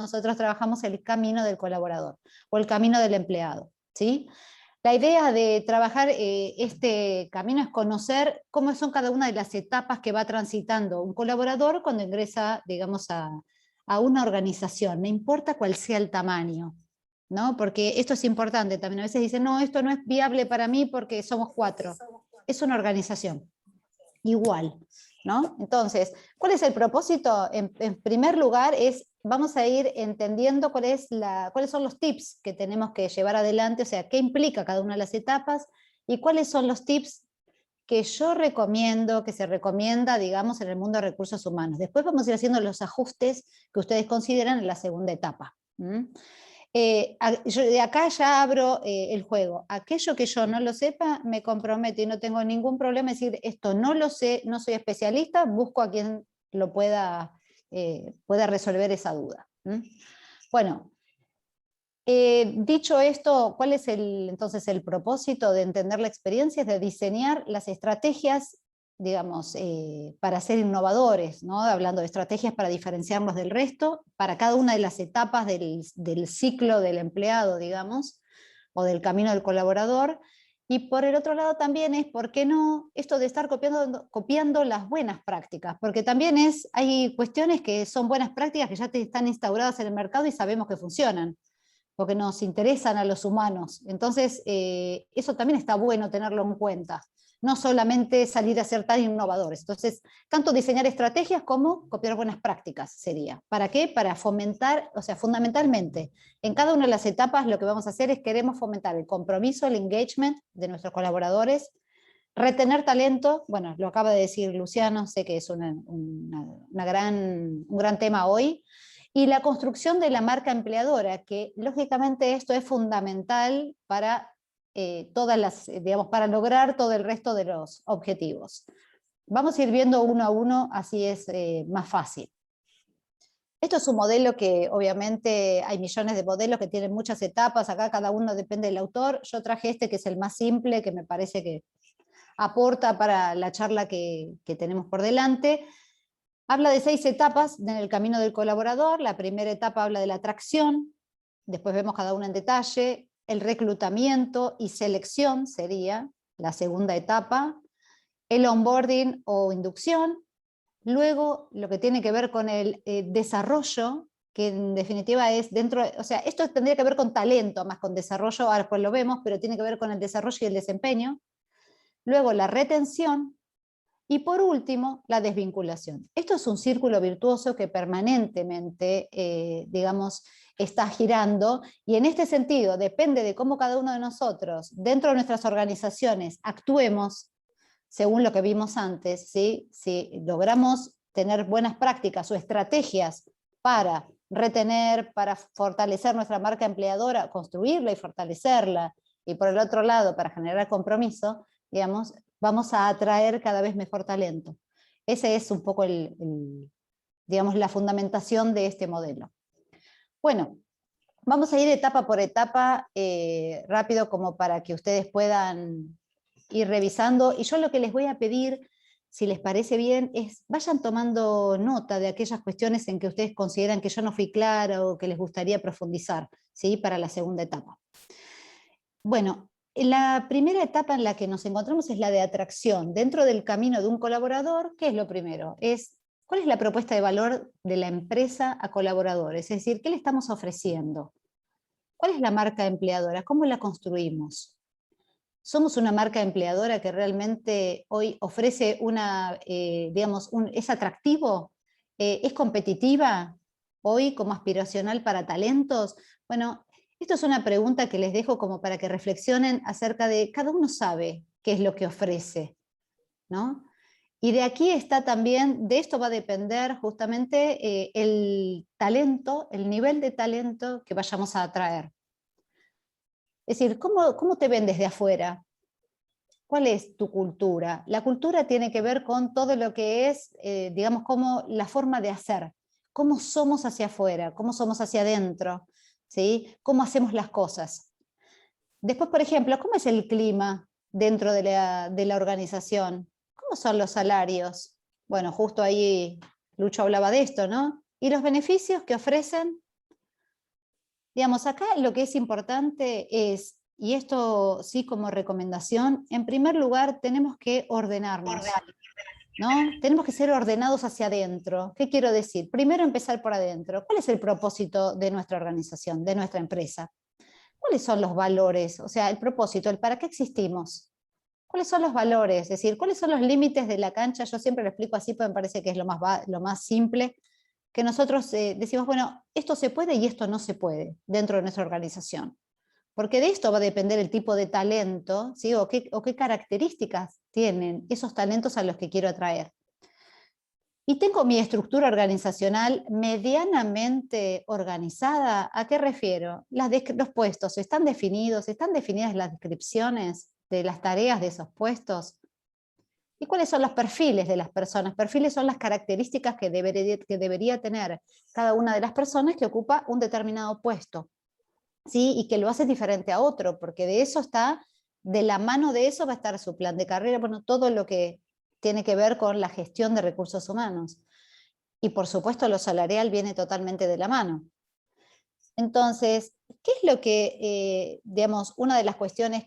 nosotros trabajamos el camino del colaborador o el camino del empleado, ¿sí? La idea de trabajar este camino es conocer cómo son cada una de las etapas que va transitando un colaborador cuando ingresa, digamos, a una organización, no importa cuál sea el tamaño, ¿no? Porque esto es importante también. A veces dicen, no, esto no es viable para mí porque somos 4. Es una organización, igual, ¿no? Entonces, ¿cuál es el propósito? En primer lugar, vamos a ir entendiendo cuáles son los tips que tenemos que llevar adelante, o sea, qué implica cada una de las etapas y cuáles son los tips que yo recomiendo, que se recomienda, digamos, en el mundo de recursos humanos. Después vamos a ir haciendo los ajustes que ustedes consideran en la segunda etapa. Yo de acá ya abro el juego. Aquello que yo no lo sepa, me comprometo y no tengo ningún problema en decir, esto no lo sé, no soy especialista, busco a quien lo pueda resolver esa duda. Bueno, dicho esto, ¿cuál es entonces el propósito de entender la experiencia? Es de diseñar las estrategias, digamos, para ser innovadores, ¿no? Hablando de estrategias para diferenciarnos del resto, para cada una de las etapas del ciclo del empleado, digamos, o del camino del colaborador. Y por el otro lado también es, ¿por qué no? Esto de estar copiando las buenas prácticas, porque también hay cuestiones que son buenas prácticas que ya están instauradas en el mercado y sabemos que funcionan, porque nos interesan a los humanos. Entonces, eso también está bueno tenerlo en cuenta. No solamente salir a ser tan innovadores. Entonces, tanto diseñar estrategias como copiar buenas prácticas sería. ¿Para qué? Para fomentar, o sea, fundamentalmente, en cada una de las etapas lo que vamos a hacer es queremos fomentar el compromiso, el engagement de nuestros colaboradores, retener talento, bueno, lo acaba de decir Luciano, sé que es un gran tema hoy, y la construcción de la marca empleadora, que lógicamente esto es fundamental para digamos, para lograr todo el resto de los objetivos. Vamos a ir viendo uno a uno, así es más fácil. Esto es un modelo que obviamente hay millones de modelos que tienen muchas etapas, acá cada uno depende del autor. Yo traje este que es el más simple, que me parece que aporta para la charla que tenemos por delante. Habla de 6 etapas en el camino del colaborador. La primera etapa habla de la atracción, después vemos cada una en detalle. El reclutamiento y selección sería la segunda etapa. El onboarding o inducción. Luego lo que tiene que ver con el desarrollo, que en definitiva es dentro, o sea, esto tendría que ver con talento, más con desarrollo, ahora pues lo vemos, pero tiene que ver con el desarrollo y el desempeño. Luego la retención. Y por último, la desvinculación. Esto es un círculo virtuoso que permanentemente, digamos, está girando, y en este sentido depende de cómo cada uno de nosotros, dentro de nuestras organizaciones, actuemos, según lo que vimos antes, ¿sí? Si logramos tener buenas prácticas o estrategias para retener, para fortalecer nuestra marca empleadora, construirla y fortalecerla, y por el otro lado, para generar compromiso, digamos, vamos a atraer cada vez mejor talento. Ese es un poco digamos, la fundamentación de este modelo. Bueno, vamos a ir etapa por etapa, rápido, como para que ustedes puedan ir revisando. Y yo lo que les voy a pedir, si les parece bien, es vayan tomando nota de aquellas cuestiones en que ustedes consideran que yo no fui clara o que les gustaría profundizar, ¿sí? Para la segunda etapa. Bueno, la primera etapa en la que nos encontramos es la de atracción. Dentro del camino de un colaborador, ¿qué es lo primero? ¿Cuál es la propuesta de valor de la empresa a colaboradores? Es decir, ¿qué le estamos ofreciendo? ¿Cuál es la marca empleadora? ¿Cómo la construimos? ¿Somos una marca empleadora que realmente hoy ofrece digamos, es atractivo? ¿Es competitiva hoy como aspiracional para talentos? Bueno, esto es una pregunta que les dejo como para que reflexionen acerca de, cada uno sabe qué es lo que ofrece, ¿no? Y de aquí está también, de esto va a depender justamente el talento, el nivel de talento que vayamos a atraer. Es decir, ¿cómo te ven desde afuera? ¿Cuál es tu cultura? La cultura tiene que ver con todo lo que es, digamos, como la forma de hacer. ¿Cómo somos hacia afuera? ¿Cómo somos hacia adentro? ¿Sí? ¿Cómo hacemos las cosas? Después, por ejemplo, ¿cómo es el clima dentro de la organización? ¿Cómo son los salarios? Bueno, justo ahí Lucho hablaba de esto, ¿no? ¿Y los beneficios que ofrecen? Digamos, acá lo que es importante es, y esto sí como recomendación, en primer lugar tenemos que ordenarnos, ¿no? Tenemos que ser ordenados hacia adentro. ¿Qué quiero decir? Primero empezar por adentro. ¿Cuál es el propósito de nuestra organización, de nuestra empresa? ¿Cuáles son los valores? O sea, el propósito, el para qué existimos. ¿Cuáles son los valores? Es decir, ¿cuáles son los límites de la cancha? Yo siempre lo explico así, porque me parece que es lo más simple, que nosotros decimos, bueno, esto se puede y esto no se puede dentro de nuestra organización. Porque de esto va a depender el tipo de talento, ¿sí? o qué características tienen esos talentos a los que quiero atraer. Y tengo mi estructura organizacional medianamente organizada. ¿A qué refiero? Los puestos están definidos, están definidas las descripciones de las tareas de esos puestos. ¿Y cuáles son los perfiles de las personas? Perfiles son las características que debería tener cada una de las personas que ocupa un determinado puesto, ¿sí? Y que lo hace diferente a otro, porque de eso está, de la mano de eso va a estar su plan de carrera, bueno, todo lo que tiene que ver con la gestión de recursos humanos. Y por supuesto lo salarial viene totalmente de la mano. Entonces, ¿qué es lo que, digamos, una de las cuestiones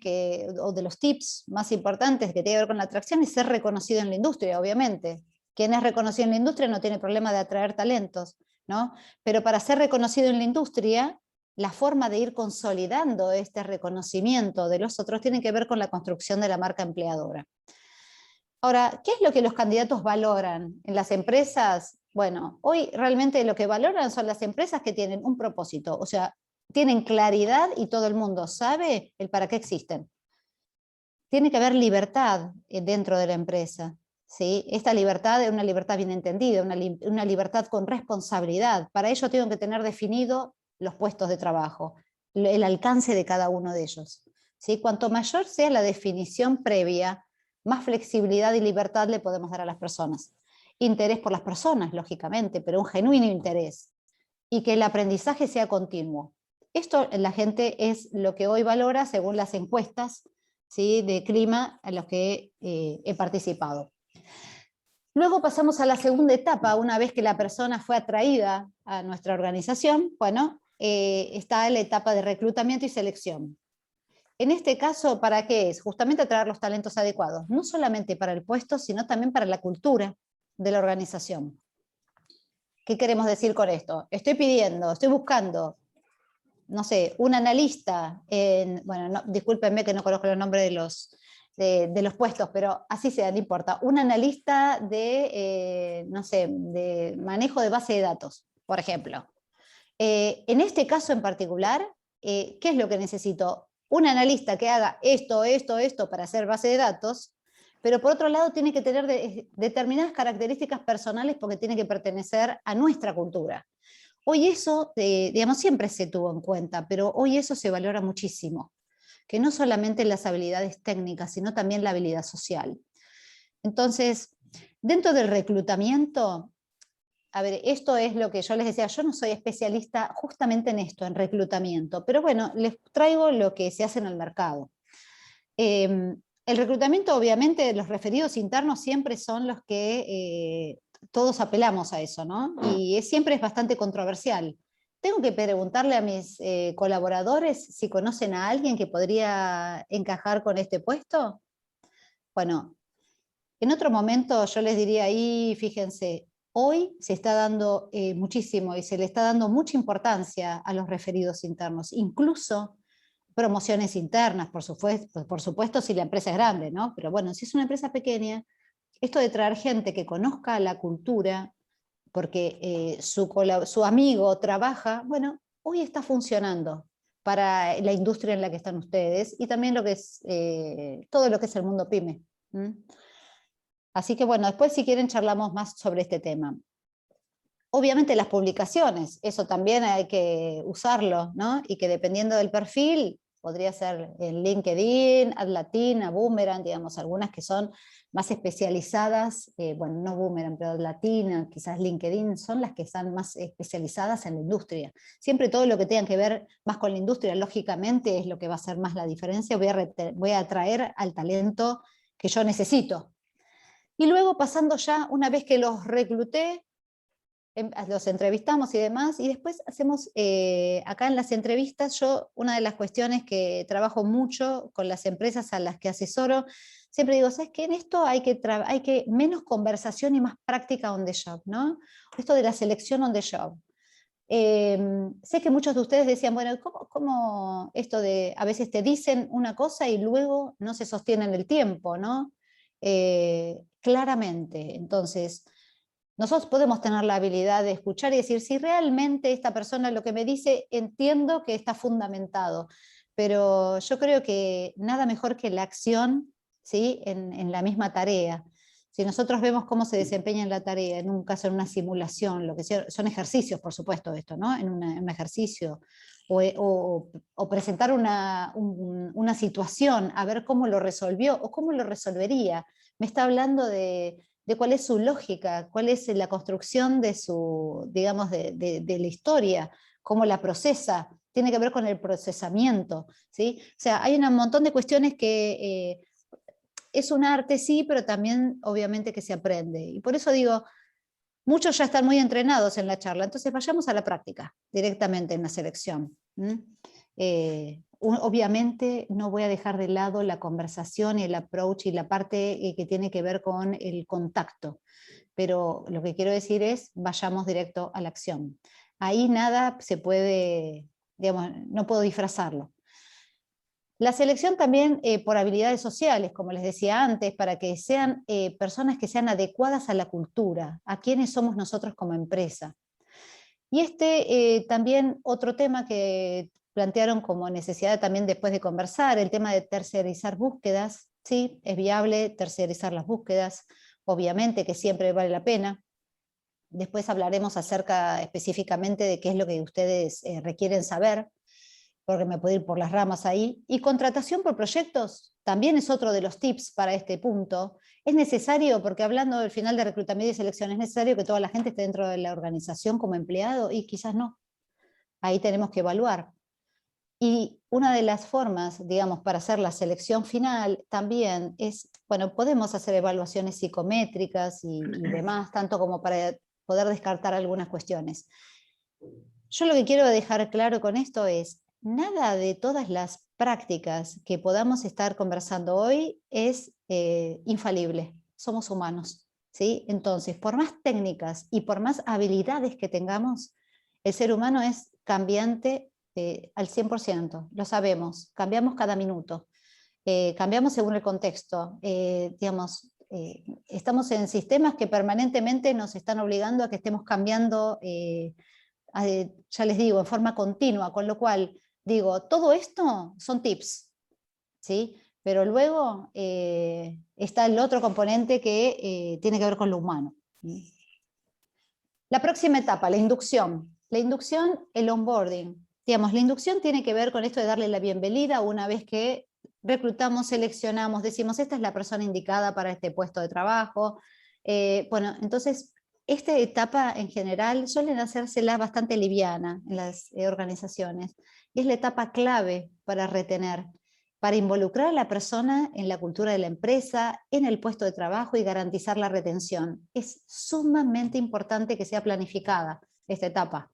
o de los tips más importantes que tiene que ver con la atracción es ser reconocido en la industria, obviamente. Quien es reconocido en la industria no tiene problema de atraer talentos, ¿no? Pero para ser reconocido en la industria, la forma de ir consolidando este reconocimiento de los otros tiene que ver con la construcción de la marca empleadora. Ahora, ¿qué es lo que los candidatos valoran en las empresas? Bueno, hoy realmente lo que valoran son las empresas que tienen un propósito, o sea, tienen claridad y todo el mundo sabe el para qué existen. Tiene que haber libertad dentro de la empresa, ¿sí? Esta libertad es una libertad bien entendida, una libertad con responsabilidad. Para ello tengo que tener definido los puestos de trabajo, el alcance de cada uno de ellos, ¿sí? Cuanto mayor sea la definición previa, más flexibilidad y libertad le podemos dar a las personas. Interés por las personas, lógicamente, pero un genuino interés. Y que el aprendizaje sea continuo. Esto la gente es lo que hoy valora según las encuestas, ¿sí?, de clima a los que he participado. Luego pasamos a la segunda etapa, una vez que la persona fue atraída a nuestra organización, bueno, está la etapa de reclutamiento y selección. En este caso, ¿para qué es? Justamente atraer los talentos adecuados, no solamente para el puesto, sino también para la cultura de la organización. ¿Qué queremos decir con esto? Estoy buscando, no sé, un analista, bueno, no, discúlpenme que no conozco los nombres de los puestos, pero así sea, no importa, un analista de, no sé, de manejo de base de datos, por ejemplo. En este caso en particular, ¿qué es lo que necesito? Un analista que haga esto para hacer base de datos, pero por otro lado tiene que tener determinadas características personales porque tiene que pertenecer a nuestra cultura. Hoy eso, digamos, siempre se tuvo en cuenta, pero hoy eso se valora muchísimo, que no solamente las habilidades técnicas, sino también la habilidad social. Entonces, dentro del reclutamiento, a ver, esto es lo que yo les decía, yo no soy especialista justamente en esto, en reclutamiento, pero bueno, les traigo lo que se hace en el mercado. El reclutamiento, obviamente, los referidos internos siempre son los que todos apelamos a eso, ¿no? Y siempre es bastante controversial. Tengo que preguntarle a mis colaboradores si conocen a alguien que podría encajar con este puesto. Bueno, en otro momento yo les diría ahí, fíjense, hoy se está dando muchísimo y se le está dando mucha importancia a los referidos internos, incluso promociones internas, por supuesto si la empresa es grande, ¿no? Pero bueno, si es una empresa pequeña, esto de traer gente que conozca la cultura, porque su amigo trabaja, bueno, hoy está funcionando para la industria en la que están ustedes y también lo que es, todo lo que es el mundo pyme. Así que bueno, después si quieren charlamos más sobre este tema. Obviamente las publicaciones, eso también hay que usarlo, ¿no? Y que dependiendo del perfil, podría ser en LinkedIn, AdLatina, Boomerang, digamos, algunas que son más especializadas, bueno, no Boomerang, pero AdLatina, quizás LinkedIn, son las que están más especializadas en la industria. Siempre todo lo que tenga que ver más con la industria, lógicamente, es lo que va a hacer más la diferencia. Voy a atraer al talento que yo necesito. Y luego pasando ya, una vez que los recluté, los entrevistamos y demás, y después hacemos, acá en las entrevistas, yo una de las cuestiones que trabajo mucho con las empresas a las que asesoro, siempre digo, ¿sabes qué? En esto hay que menos conversación y más práctica on the job, ¿no? Esto de la selección on the job. Sé que muchos de ustedes decían, bueno, ¿cómo esto de, a veces te dicen una cosa y luego no se sostiene en el tiempo, ¿no? Claramente, entonces, nosotros podemos tener la habilidad de escuchar y decir, si realmente esta persona lo que me dice, entiendo que está fundamentado, pero yo creo que nada mejor que la acción, ¿sí? en la misma tarea. Si nosotros vemos cómo se desempeña en la tarea, en un caso, en una simulación, lo que sea, son ejercicios, por supuesto, esto, ¿no? En un ejercicio, o presentar una situación, a ver cómo lo resolvió o cómo lo resolvería. Me está hablando de cuál es su lógica, cuál es la construcción de su, digamos, de la historia, cómo la procesa, tiene que ver con el procesamiento, ¿sí? O sea, hay un montón de cuestiones que es un arte, sí, pero también obviamente que se aprende. Y por eso digo, muchos ya están muy entrenados en la charla, entonces vayamos a la práctica, directamente en la selección. Obviamente no voy a dejar de lado la conversación y el approach y la parte que tiene que ver con el contacto, pero lo que quiero decir es, vayamos directo a la acción. Ahí nada se puede, digamos, no puedo disfrazarlo. La selección también por habilidades sociales, como les decía antes, para que sean personas que sean adecuadas a la cultura, a quienes somos nosotros como empresa. Y también otro tema que plantearon como necesidad también después de conversar, el tema de tercerizar búsquedas. Sí, es viable tercerizar las búsquedas, obviamente que siempre vale la pena. Después hablaremos acerca específicamente de qué es lo que ustedes requieren saber, porque me puedo ir por las ramas ahí. Y contratación por proyectos también es otro de los tips para este punto. Es necesario, porque hablando del final de reclutamiento y selección, es necesario que toda la gente esté dentro de la organización como empleado, y quizás no. Ahí tenemos que evaluar. Y una de las formas, digamos, para hacer la selección final también es, bueno, podemos hacer evaluaciones psicométricas y demás, tanto como para poder descartar algunas cuestiones. Yo lo que quiero dejar claro con esto es, nada de todas las prácticas que podamos estar conversando hoy es infalible. Somos humanos, ¿sí? Entonces, por más técnicas y por más habilidades que tengamos, el ser humano es cambiante al 100%, lo sabemos, cambiamos cada minuto, cambiamos según el contexto, digamos, estamos en sistemas que permanentemente nos están obligando a que estemos cambiando, ya les digo, en forma continua, con lo cual, digo, todo esto son tips, ¿sí? Pero luego está el otro componente que tiene que ver con lo humano. La próxima etapa, la inducción. La inducción, el onboarding. Digamos, la inducción tiene que ver con esto de darle la bienvenida una vez que reclutamos, seleccionamos, decimos, esta es la persona indicada para este puesto de trabajo. Bueno, entonces, esta etapa en general suelen hacérsela bastante liviana en las organizaciones. Y es la etapa clave para retener, para involucrar a la persona en la cultura de la empresa, en el puesto de trabajo y garantizar la retención. Es sumamente importante que sea planificada esta etapa.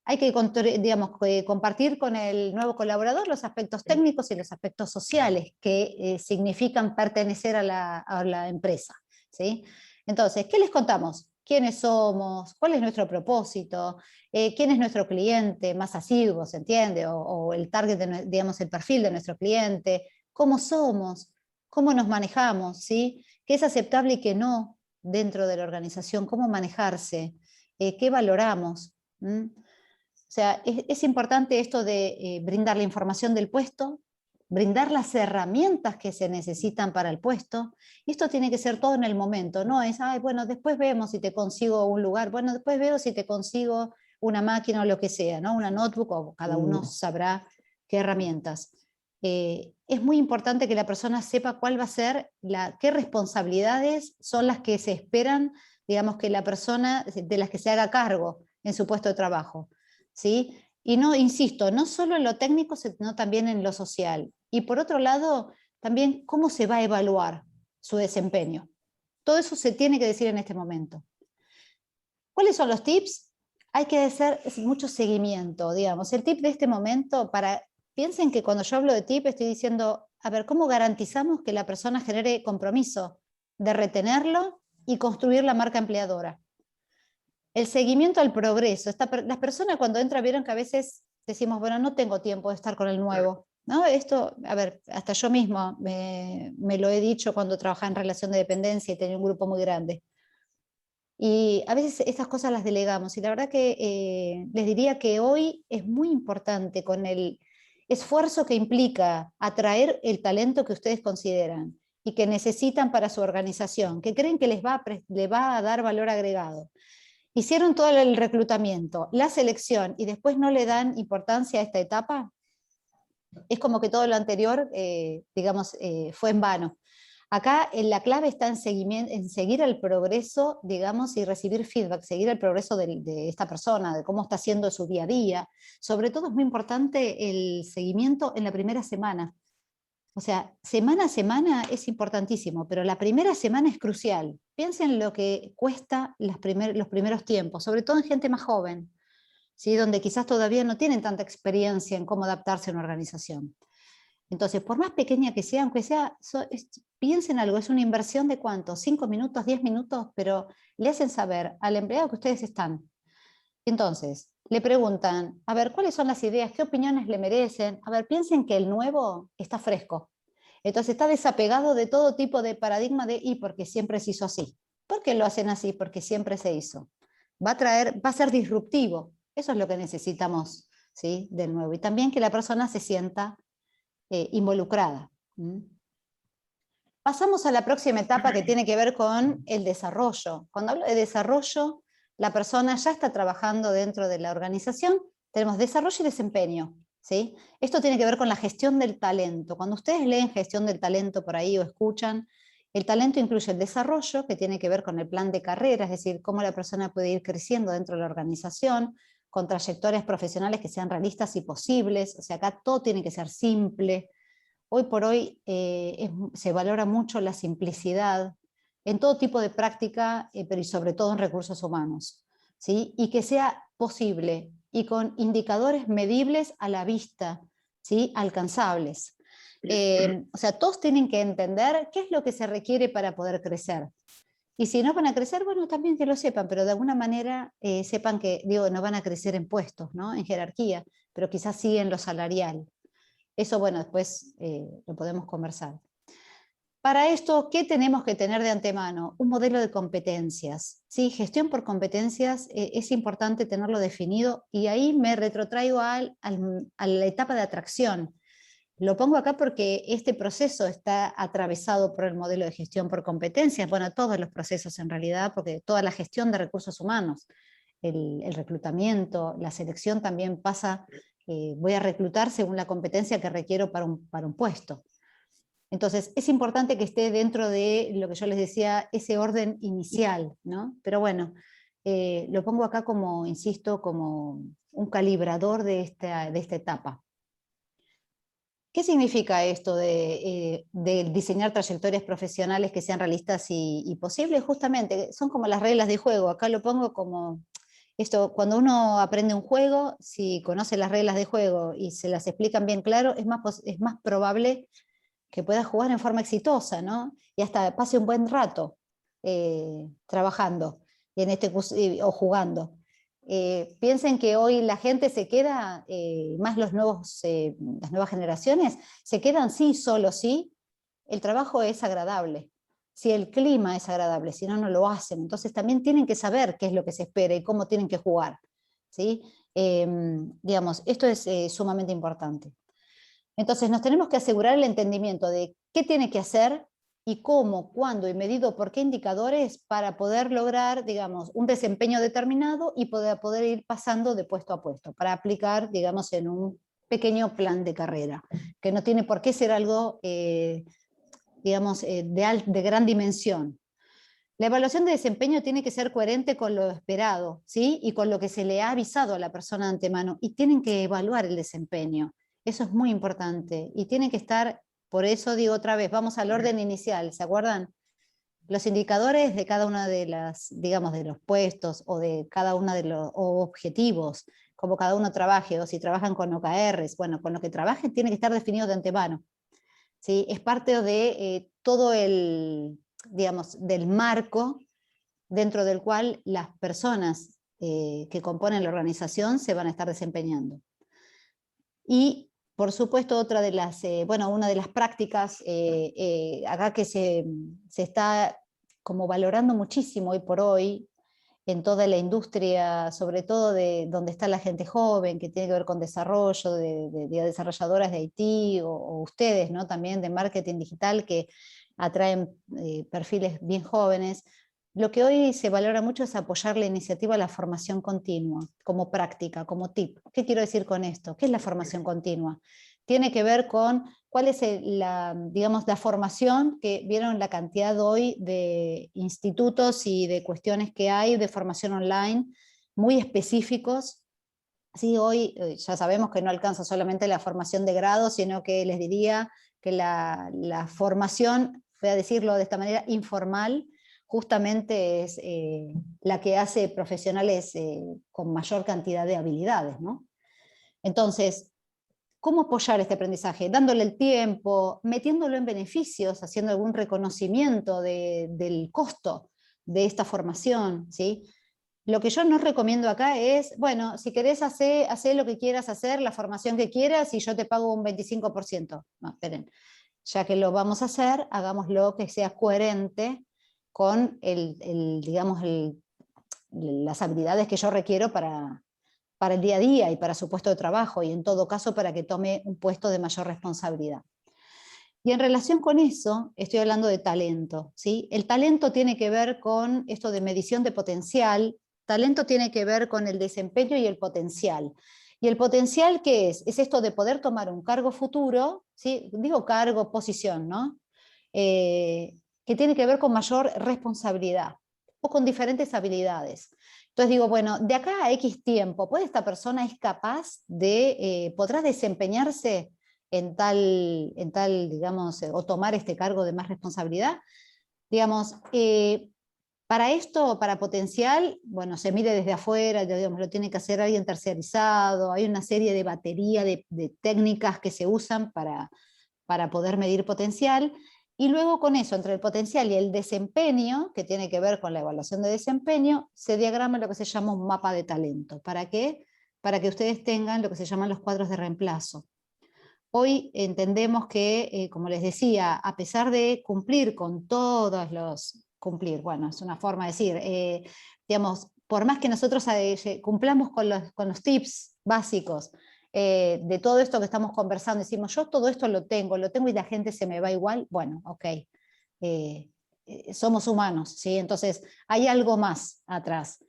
Hay que, digamos, compartir con el nuevo colaborador los aspectos técnicos y los aspectos sociales que significan pertenecer a la empresa, ¿sí? Entonces, ¿qué les contamos? ¿Quiénes somos? ¿Cuál es nuestro propósito? ¿Quién es nuestro cliente más asiduo, se entiende? O el target, digamos, el perfil de nuestro cliente. ¿Cómo somos? ¿Cómo nos manejamos? ¿Sí? ¿Qué es aceptable y qué no dentro de la organización? ¿Cómo manejarse? ¿Qué valoramos? O sea, es importante esto de brindar la información del puesto, brindar las herramientas que se necesitan para el puesto, y esto tiene que ser todo en el momento, no es, ay, bueno, después vemos si te consigo un lugar, bueno, después veo si te consigo una máquina o lo que sea, ¿no? Una notebook, o cada uno sabrá qué herramientas. Es muy importante que la persona sepa cuál va a ser, qué responsabilidades son las que se esperan, digamos, que la persona, de las que se haga cargo en su puesto de trabajo, ¿sí? Y no, insisto, no solo en lo técnico, sino también en lo social. Y por otro lado, también cómo se va a evaluar su desempeño. Todo eso se tiene que decir en este momento. ¿Cuáles son los tips? Hay que hacer mucho seguimiento, digamos. El tip de este momento, piensen que cuando yo hablo de tip estoy diciendo, a ver, ¿cómo garantizamos que la persona genere compromiso de retenerlo y construir la marca empleadora? El seguimiento al progreso. Las personas cuando entran, vieron que a veces decimos, bueno, no tengo tiempo de estar con el nuevo, ¿no? Esto, a ver, hasta yo mismo me lo he dicho cuando trabajaba en relación de dependencia y tenía un grupo muy grande. Y a veces estas cosas las delegamos, y la verdad que les diría que hoy es muy importante, con el esfuerzo que implica atraer el talento que ustedes consideran y que necesitan para su organización, que creen que les va a dar valor agregado. Hicieron todo el reclutamiento, la selección, y después no le dan importancia a esta etapa. Es como que todo lo anterior, digamos, fue en vano. Acá la clave está en seguir el progreso, digamos, y recibir feedback, seguir el progreso de esta persona, de cómo está haciendo su día a día. Sobre todo es muy importante el seguimiento en la primera semana. O sea, semana a semana es importantísimo, pero la primera semana es crucial. Piensen lo que cuesta los primeros tiempos, sobre todo en gente más joven, ¿sí? Donde quizás todavía no tienen tanta experiencia en cómo adaptarse a una organización. Entonces, por más pequeña que sea, aunque sea, piensen algo, es una inversión de ¿cuánto? 5 minutos, 10 minutos, pero le hacen saber al empleado que ustedes están. Entonces, le preguntan, a ver, ¿cuáles son las ideas? ¿Qué opiniones le merecen? A ver, piensen que el nuevo está fresco. Entonces está desapegado de todo tipo de paradigma de y porque siempre se hizo así. ¿Por qué lo hacen así? Porque siempre se hizo. Va a ser disruptivo. Eso es lo que necesitamos, ¿sí? Del nuevo. Y también que la persona se sienta involucrada. Pasamos a la próxima etapa, que tiene que ver con el desarrollo. Cuando hablo de desarrollo, la persona ya está trabajando dentro de la organización. Tenemos desarrollo y desempeño, ¿sí? Esto tiene que ver con la gestión del talento. Cuando ustedes leen gestión del talento por ahí o escuchan, el talento incluye el desarrollo, que tiene que ver con el plan de carrera, es decir, cómo la persona puede ir creciendo dentro de la organización, con trayectorias profesionales que sean realistas y posibles. O sea, acá todo tiene que ser simple. Hoy por hoy se valora mucho la simplicidad en todo tipo de práctica, pero y sobre todo en recursos humanos, ¿sí? Y que sea posible y con indicadores medibles a la vista, ¿sí? Alcanzables. O sea, todos tienen que entender qué es lo que se requiere para poder crecer. Y si no van a crecer, bueno, también que lo sepan, pero de alguna manera sepan que, digo, no van a crecer en puestos, ¿no? En jerarquía, pero quizás sí en lo salarial. Eso, bueno, después lo podemos conversar. Para esto, ¿qué tenemos que tener de antemano? Un modelo de competencias. ¿Sí? Gestión por competencias, es importante tenerlo definido, y ahí me retrotraigo a la etapa de atracción. Lo pongo acá porque este proceso está atravesado por el modelo de gestión por competencias, bueno, todos los procesos en realidad, porque toda la gestión de recursos humanos, el reclutamiento, la selección también pasa, voy a reclutar según la competencia que requiero para un puesto. Entonces, es importante que esté dentro de lo que yo les decía, ese orden inicial, ¿no? Pero bueno, lo pongo acá como, insisto, como un calibrador de esta etapa. ¿Qué significa esto de diseñar trayectorias profesionales que sean realistas y posibles? Justamente, son como las reglas de juego. Acá lo pongo como esto: cuando uno aprende un juego, si conoce las reglas de juego y se las explican bien claro, es más probable que pueda jugar en forma exitosa, ¿no? Y hasta pase un buen rato trabajando y o jugando. Piensen que hoy la gente se queda, más las nuevas generaciones, se quedan solo sí, el trabajo es agradable, si el clima es agradable, si no, no lo hacen. Entonces también tienen que saber qué es lo que se espera y cómo tienen que jugar, ¿sí? Digamos, esto es sumamente importante. Entonces nos tenemos que asegurar el entendimiento de qué tiene que hacer y cómo, cuándo y medido por qué indicadores, para poder lograr, digamos, un desempeño determinado y poder ir pasando de puesto a puesto, para aplicar, digamos, en un pequeño plan de carrera, que no tiene por qué ser algo, digamos, de gran dimensión. La evaluación de desempeño tiene que ser coherente con lo esperado, ¿sí? Y con lo que se le ha avisado a la persona de antemano, y tienen que evaluar el desempeño. Eso es muy importante y tiene que estar, por eso digo otra vez, vamos al orden inicial, ¿se acuerdan? los indicadores de cada una de las, digamos, de los puestos o de cada una de los objetivos, como cada uno trabaje, o si trabajan con OKRs, bueno, con lo que trabajen tiene que estar definido de antemano. ¿Sí? Es parte de todo el, digamos, del marco dentro del cual las personas que componen la organización se van a estar desempeñando. Y, por supuesto, otra de las, bueno, una de las prácticas acá que se está como valorando muchísimo hoy por hoy en toda la industria, sobre todo de donde está la gente joven, que tiene que ver con desarrollo, de desarrolladoras de IT, o ustedes, ¿no? También de marketing digital, que atraen perfiles bien jóvenes. Lo que hoy se valora mucho es apoyar la iniciativa a la formación continua, como práctica, como tip. ¿Qué quiero decir con esto? ¿Qué es la formación continua? Tiene que ver con cuál es digamos, la formación, que vieron la cantidad hoy de institutos y de cuestiones que hay de formación online, muy específicos. Sí, hoy ya sabemos que no alcanza solamente la formación de grado, sino que les diría que la formación, voy a decirlo de esta manera, informal, justamente es la que hace profesionales con mayor cantidad de habilidades, ¿no? Entonces, ¿cómo apoyar este aprendizaje? Dándole el tiempo, metiéndolo en beneficios, haciendo algún reconocimiento del costo de esta formación, ¿sí? Lo que yo no recomiendo acá es, bueno, si querés hacer lo que quieras hacer, la formación que quieras, y yo te pago un 25%. No, esperen. Ya que lo vamos a hacer, hagámoslo que sea coherente con digamos, las habilidades que yo requiero para el día a día y para su puesto de trabajo, y en todo caso para que tome un puesto de mayor responsabilidad. Y en relación con eso, estoy hablando de talento, ¿sí? El talento tiene que ver con esto de medición de potencial, talento tiene que ver con el desempeño y el potencial. ¿Y el potencial qué es? Es esto de poder tomar un cargo futuro, ¿sí? Digo cargo, posición, ¿no? Que tiene que ver con mayor responsabilidad o con diferentes habilidades. Entonces digo, bueno, de acá a X tiempo, ¿puede esta persona es capaz de, podrá desempeñarse en tal, digamos, o tomar este cargo de más responsabilidad? Digamos, para esto, para potencial, bueno, se mide desde afuera, digamos, lo tiene que hacer alguien terciarizado, hay una serie de batería de técnicas que se usan para poder medir potencial, y luego con eso, entre el potencial y el desempeño, que tiene que ver con la evaluación de desempeño, se diagrama lo que se llama un mapa de talento. ¿Para qué? Para que ustedes tengan lo que se llaman los cuadros de reemplazo. Hoy entendemos que, como les decía, a pesar de cumplir con todos cumplir, bueno, es una forma de decir, digamos, por más que nosotros cumplamos con los tips básicos de todo esto que estamos conversando, decimos, yo todo esto lo tengo y la gente se me va igual, bueno, ok, somos humanos, ¿sí? Entonces hay algo más atrás.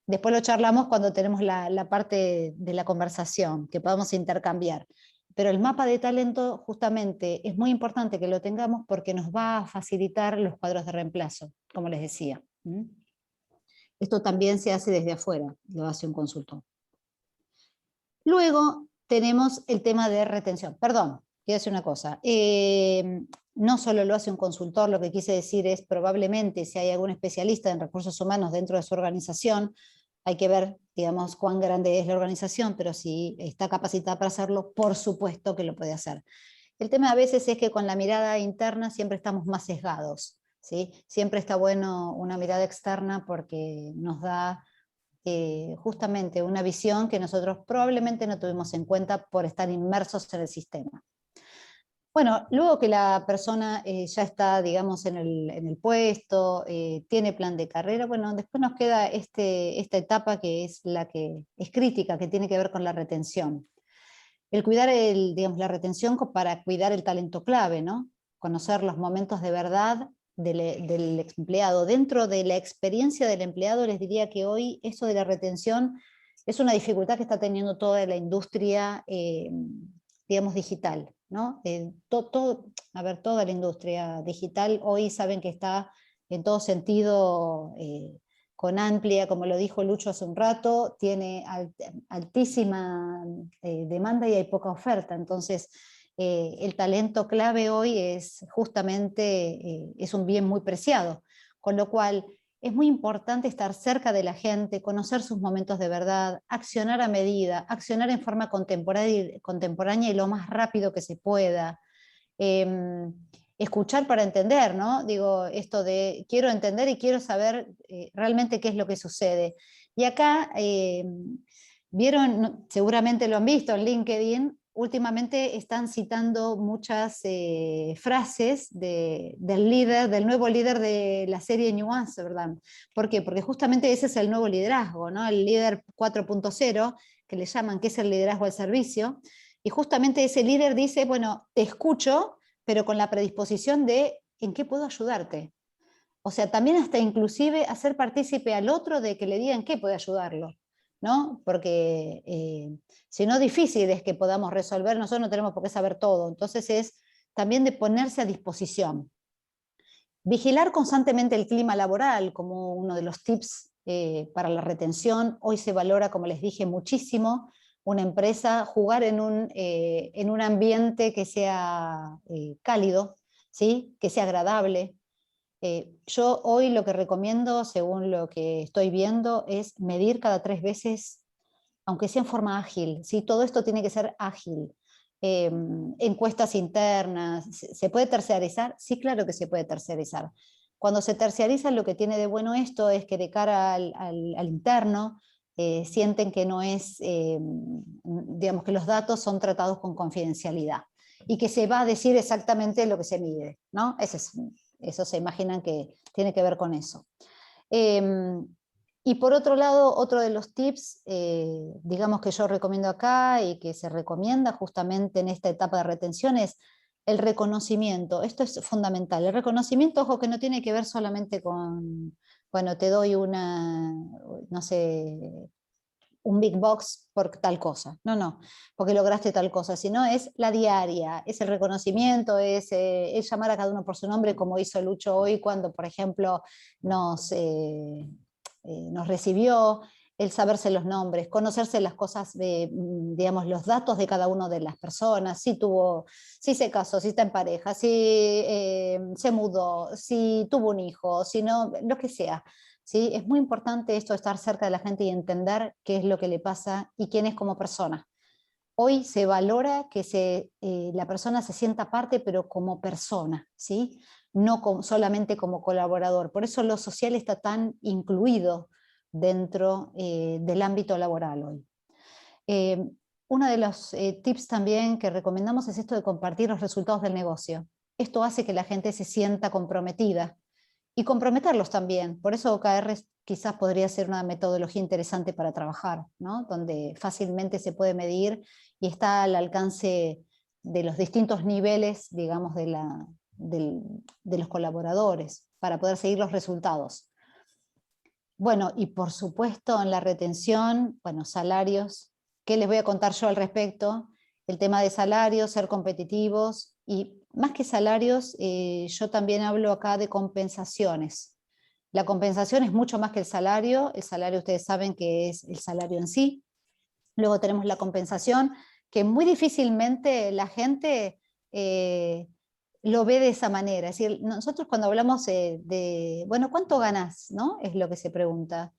Después lo charlamos cuando tenemos la parte de la conversación, que podamos intercambiar. Pero el mapa de talento justamente es muy importante que lo tengamos porque nos va a facilitar los cuadros de reemplazo, como les decía. Esto también se hace desde afuera, lo hace un consultor. Luego tenemos el tema de retención. Perdón, quiero decir una cosa. No solo lo hace un consultor, lo que quise decir es probablemente si hay algún especialista en recursos humanos dentro de su organización, hay que ver, digamos, cuán grande es la organización, pero si está capacitada para hacerlo, por supuesto que lo puede hacer. El tema a veces es que con la mirada interna siempre estamos más sesgados, ¿sí? Siempre está bueno una mirada externa porque nos da justamente una visión que nosotros probablemente no tuvimos en cuenta por estar inmersos en el sistema. Bueno, luego que la persona ya está, digamos, en el puesto, tiene plan de carrera, bueno, después nos queda esta etapa que es la que es crítica, que tiene que ver con la retención. El cuidar digamos, la retención para cuidar el talento clave, ¿no? Conocer los momentos de verdad del empleado. Dentro de la experiencia del empleado, les diría que hoy eso de la retención es una dificultad que está teniendo toda la industria, digamos, digital, ¿no? A ver, toda la industria digital hoy saben que está en todo sentido con amplia, como lo dijo Lucho hace un rato, tiene altísima demanda y hay poca oferta. Entonces, el talento clave hoy es justamente es un bien muy preciado. Con lo cual, es muy importante estar cerca de la gente, conocer sus momentos de verdad, accionar a medida, accionar en forma contemporánea y lo más rápido que se pueda. Escuchar para entender, ¿no? Digo, esto de quiero entender y quiero saber realmente qué es lo que sucede. Y acá, vieron, seguramente lo han visto en LinkedIn, últimamente están citando muchas frases del nuevo líder de la serie New Amsterdam. ¿Por qué? Porque justamente ese es el nuevo liderazgo, ¿no? El líder 4.0, que le llaman, que es el liderazgo al servicio. Y justamente ese líder dice, bueno, te escucho, pero con la predisposición de en qué puedo ayudarte. O sea, también hasta inclusive hacer partícipe al otro de que le digan qué puede ayudarlo, ¿no? Porque si no, difícil es que podamos resolver, nosotros no tenemos por qué saber todo. Entonces es también de ponerse a disposición. Vigilar constantemente el clima laboral como uno de los tips para la retención. Hoy se valora, como les dije, muchísimo una empresa, jugar en un ambiente que sea cálido, ¿sí? Que sea agradable. Yo hoy lo que recomiendo, según lo que estoy viendo, es medir cada 3 veces, aunque sea en forma ágil, ¿sí? Todo esto tiene que ser ágil. Encuestas internas, ¿se puede terciarizar? Sí, claro que se puede terciarizar. Cuando se terciariza, lo que tiene de bueno esto es que de cara al interno, sienten que no es, digamos que los datos son tratados con confidencialidad y que se va a decir exactamente lo que se mide, ¿no? Eso se imaginan que tiene que ver con eso. Y por otro lado, otro de los tips, digamos que yo recomiendo acá y que se recomienda justamente en esta etapa de retención es el reconocimiento. Esto es fundamental. El reconocimiento, ojo, que no tiene que ver solamente con, bueno, te doy una, no sé, un big box por tal cosa. No, no, porque lograste tal cosa, sino es la diaria, es el reconocimiento, es llamar a cada uno por su nombre, como hizo Lucho hoy cuando, por ejemplo, nos recibió, el saberse los nombres, conocerse las cosas, digamos, los datos de cada una de las personas, si se casó, si está en pareja, si se mudó, si tuvo un hijo, si no, lo que sea. ¿Sí? Es muy importante esto de estar cerca de la gente y entender qué es lo que le pasa y quién es como persona. Hoy se valora que la persona se sienta parte, pero como persona, ¿sí? No solamente como colaborador. Por eso lo social está tan incluido dentro del ámbito laboral hoy. Uno de los tips también que recomendamos es esto de compartir los resultados del negocio. Esto hace que la gente se sienta comprometida y comprometerlos también. Por eso OKR quizás podría ser una metodología interesante para trabajar, ¿no? Donde fácilmente se puede medir y está al alcance de los distintos niveles, digamos, de los colaboradores para poder seguir los resultados. Bueno, y por supuesto en la retención, bueno, salarios. ¿Qué les voy a contar yo al respecto? El tema de salarios, ser competitivos y más que salarios, yo también hablo acá de compensaciones. La compensación es mucho más que el salario ustedes saben que es el salario en sí. Luego tenemos la compensación, que muy difícilmente la gente lo ve de esa manera. Es decir, nosotros cuando hablamos bueno, ¿cuánto ganás? ¿No? Es lo que se pregunta.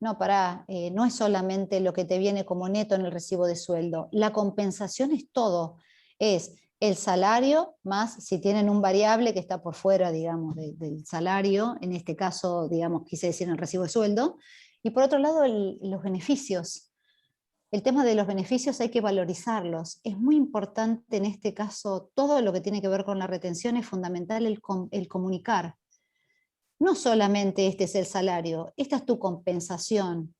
No, pará, no es solamente lo que te viene como neto en el recibo de sueldo. La compensación es todo. Es el salario más si tienen un variable que está por fuera, digamos, del salario, en este caso, digamos, quise decir en el recibo de sueldo. Y por otro lado, los beneficios. El tema de los beneficios hay que valorizarlos. Es muy importante en este caso, todo lo que tiene que ver con la retención es fundamental el comunicar. No solamente este es el salario, esta es tu compensación.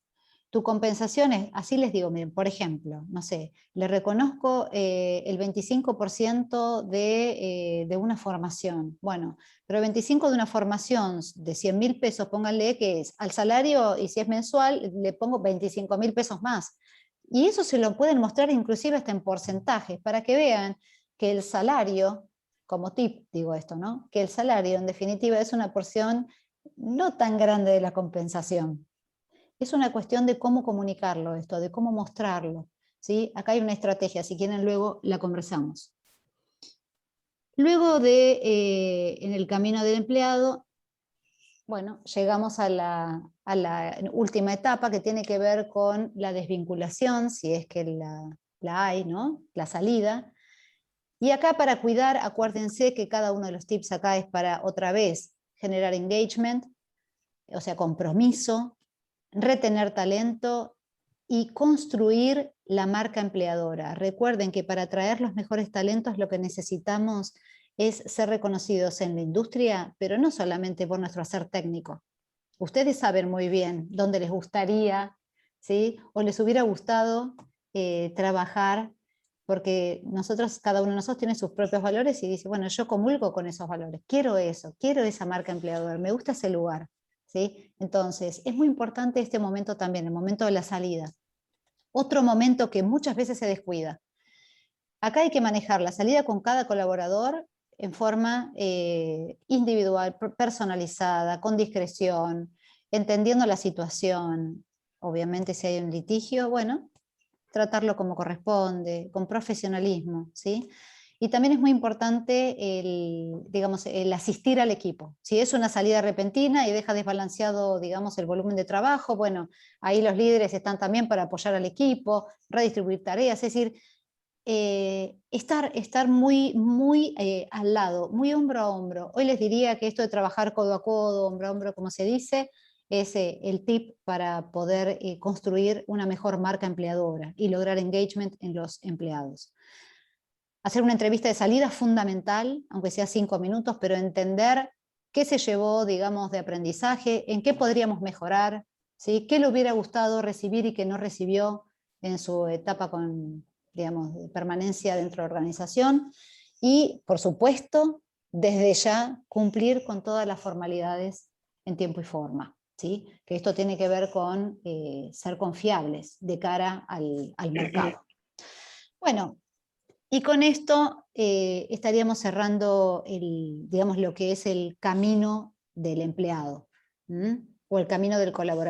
Tu compensación es, así les digo, miren, por ejemplo, no sé, le reconozco el 25% de una formación. Bueno, pero el 25% de una formación de 100.000 pesos, pónganle que es al salario y si es mensual, le pongo 25.000 pesos más. Y eso se lo pueden mostrar inclusive hasta en porcentajes, para que vean que el salario, como tip digo esto, ¿no? Que el salario en definitiva es una porción no tan grande de la compensación. Es una cuestión de cómo comunicarlo esto, de cómo mostrarlo, ¿sí? Acá hay una estrategia, si quieren luego la conversamos. Luego en el camino del empleado, bueno, llegamos a la última etapa que tiene que ver con la desvinculación, si es que la hay, ¿no? La salida. Y acá para cuidar, acuérdense que cada uno de los tips acá es para, otra vez, generar engagement, o sea, compromiso, retener talento y construir la marca empleadora. Recuerden que para atraer los mejores talentos lo que necesitamos es ser reconocidos en la industria, pero no solamente por nuestro ser técnico. Ustedes saben muy bien dónde les gustaría, ¿sí? O les hubiera gustado trabajar, porque nosotros, cada uno de nosotros tiene sus propios valores y dice, bueno, yo comulgo con esos valores, quiero eso, quiero esa marca empleadora, me gusta ese lugar, ¿sí? Entonces, es muy importante este momento también, el momento de la salida. Otro momento que muchas veces se descuida. Acá hay que manejar la salida con cada colaborador en forma individual, personalizada, con discreción, entendiendo la situación. Obviamente si hay un litigio, bueno, tratarlo como corresponde, con profesionalismo, ¿sí? Y también es muy importante digamos, el asistir al equipo. Si es una salida repentina y deja desbalanceado, digamos, el volumen de trabajo, bueno, ahí los líderes están también para apoyar al equipo, redistribuir tareas, es decir, estar muy al lado, muy hombro a hombro. Hoy les diría que esto de trabajar codo a codo, hombro a hombro, como se dice, es el tip para poder construir una mejor marca empleadora y lograr engagement en los empleados. Hacer una entrevista de salida es fundamental, aunque sea 5 minutos, pero entender qué se llevó, digamos, de aprendizaje, en qué podríamos mejorar, ¿sí? Qué le hubiera gustado recibir y que no recibió en su etapa digamos, de permanencia dentro de la organización. Y, por supuesto, desde ya cumplir con todas las formalidades en tiempo y forma, ¿sí? Que esto tiene que ver con ser confiables de cara al mercado. Bueno, y con esto estaríamos cerrando digamos, lo que es el camino del empleado, o el camino del colaborador.